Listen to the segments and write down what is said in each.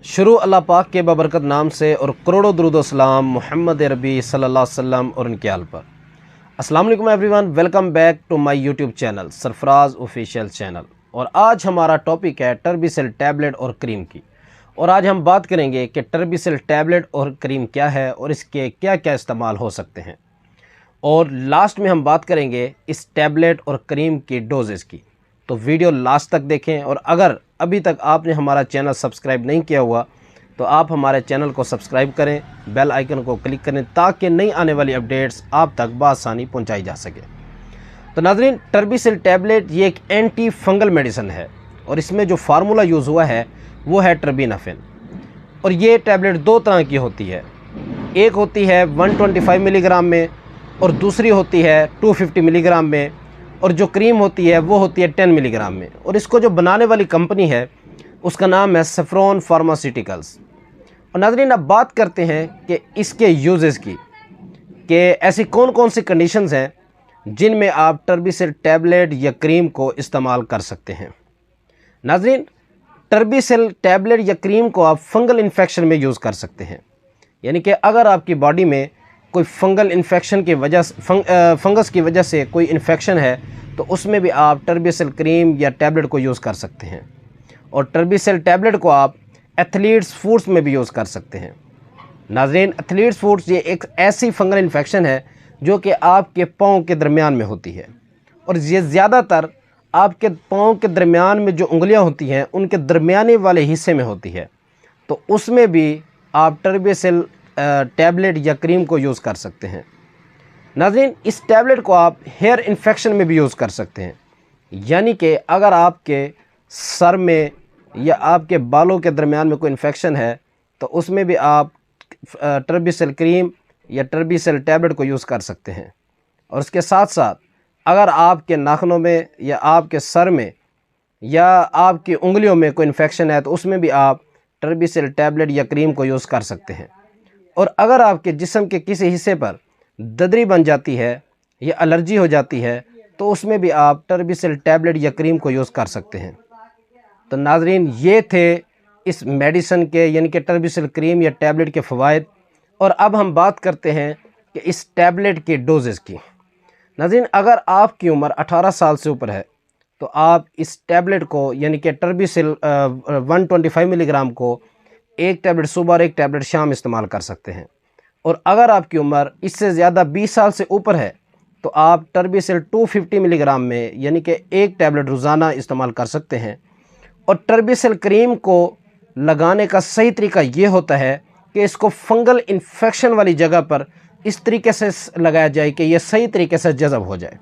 शुरू अल्लाह पाक के बबरकत नाम से और करोड़ों दुरूद व सलाम मोहम्मद अरबी सल्लल्लाहु अलैहि वसल्लम और उनके आल पर। अस्सलाम वालेकुम everyone, welcome back to my YouTube channel Sarfaraz official channel. और आज हमारा टॉपिक है टर्बीसेल टैबलेट और क्रीम की। और आज हम बात करेंगे कि टर्बीसेल टैबलेट और क्रीम क्या है और इसके क्या क्या इस्तेमाल हो सकते हैं। और लास्ट में हम बात करेंगे इस टैबलेट और क्रीम की डोजेस की। तो वीडियो लास्ट तक देखें। और अगर अभी तक आपने हमारा चैनल सब्सक्राइब नहीं किया हुआ तो आप हमारे चैनल को सब्सक्राइब करें, बेल आइकन को क्लिक करें ताकि नई आने वाली अपडेट्स आप तक बआसानी पहुंचाई जा सके। तो नाज़रीन, टर्बीसेल टैबलेट ये एक एंटी फंगल मेडिसिन है और इसमें जो फार्मूला यूज़ हुआ है वो है टर्बीनाफिन। और ये टैबलेट दो तरह की होती है, एक होती है 125 मिलीग्राम में और दूसरी होती है 250 मिलीग्राम में। और जो क्रीम होती है वो होती है 10 मिलीग्राम में। और इसको जो बनाने वाली कंपनी है उसका नाम है सेफ्रॉन फार्मास्यूटिकल्स। और नाज़रीन, अब बात करते हैं कि इसके यूजेस की, कि ऐसी कौन कौन सी कंडीशंस हैं जिनमें आप टर्बीसेल टैबलेट या क्रीम को इस्तेमाल कर सकते हैं। नाज़रीन, टर्बीसेल टैबलेट या क्रीम को आप फंगल इन्फेक्शन में यूज़ कर सकते हैं। यानी कि अगर आपकी बॉडी में कोई फंगल इन्फेक्शन की वजह फंगस की वजह से कोई इन्फेक्शन है तो उसमें भी आप टर्बीसेल क्रीम या टैबलेट को यूज़ कर सकते हैं। और टर्बीसेल टैबलेट को आप एथलीट्स फूड्स में भी यूज़ कर सकते हैं। नाज़रीन, एथलीट्स फूड्स ये एक ऐसी फंगल इन्फेक्शन है जो कि आपके पाँव के दरमियान में होती है। और ये ज़्यादातर आपके पाँव के दरमियान में जो उंगलियां होती हैं उनके दरमियाने वाले हिस्से में होती है। तो उसमें भी आप टर्बीसेल टैबलेट या क्रीम को यूज़ कर सकते हैं। नाज़रीन, इस टैबलेट को आप हेयर इन्फेक्शन में भी यूज़ कर सकते हैं। यानी कि अगर आपके सर में या आपके बालों के दरमियान में कोई इन्फेक्शन है तो उसमें भी आप टर्बीसेल क्रीम या टर्बीसेल टैबलेट को यूज़ कर सकते हैं। और उसके साथ साथ अगर आपके नाखूनों में या आपके सर में या आपकी उंगलियों में कोई इन्फेक्शन है तो उसमें भी आप टर्बीसेल टैबलेट या क्रीम को यूज़ कर सकते हैं। और अगर आपके जिस्म के किसी हिस्से पर ददरी बन जाती है या एलर्जी हो जाती है तो उसमें भी आप टर्बीसेल टैबलेट या क्रीम को यूज़ कर सकते हैं। तो नाज़रीन, ये थे इस मेडिसिन के यानी कि टर्बीसेल क्रीम या टैबलेट के फ़वाइद। और अब हम बात करते हैं कि इस टैबलेट के डोजेज़ की। नाज़रीन, अगर आपकी उम्र 18 साल से ऊपर है तो आप इस टैबलेट को यानी कि टर्बीसेल 125 मिलीग्राम को एक टैबलेट सुबह और एक टैबलेट शाम इस्तेमाल कर सकते हैं। और अगर आपकी उम्र इससे ज़्यादा 20 साल से ऊपर है तो आप टर्बीसेल 250 मिलीग्राम में यानी कि एक टैबलेट रोज़ाना इस्तेमाल कर सकते हैं। और टर्बीसेल क्रीम को लगाने का सही तरीका ये होता है कि इसको फंगल इन्फेक्शन वाली जगह पर इस तरीके से लगाया जाए कि यह सही तरीके से जज़ब हो जाए।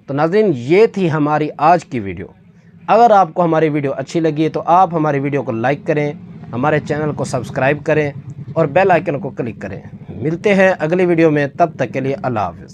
तो नाज़रीन, ये थी हमारी आज की वीडियो। अगर आपको हमारी वीडियो अच्छी लगी तो आप हमारी वीडियो को लाइक करें, हमारे चैनल को सब्सक्राइब करें और बेल आइकन को क्लिक करें। मिलते हैं अगली वीडियो में, तब तक के लिए अल्लाह हाफ़िज़।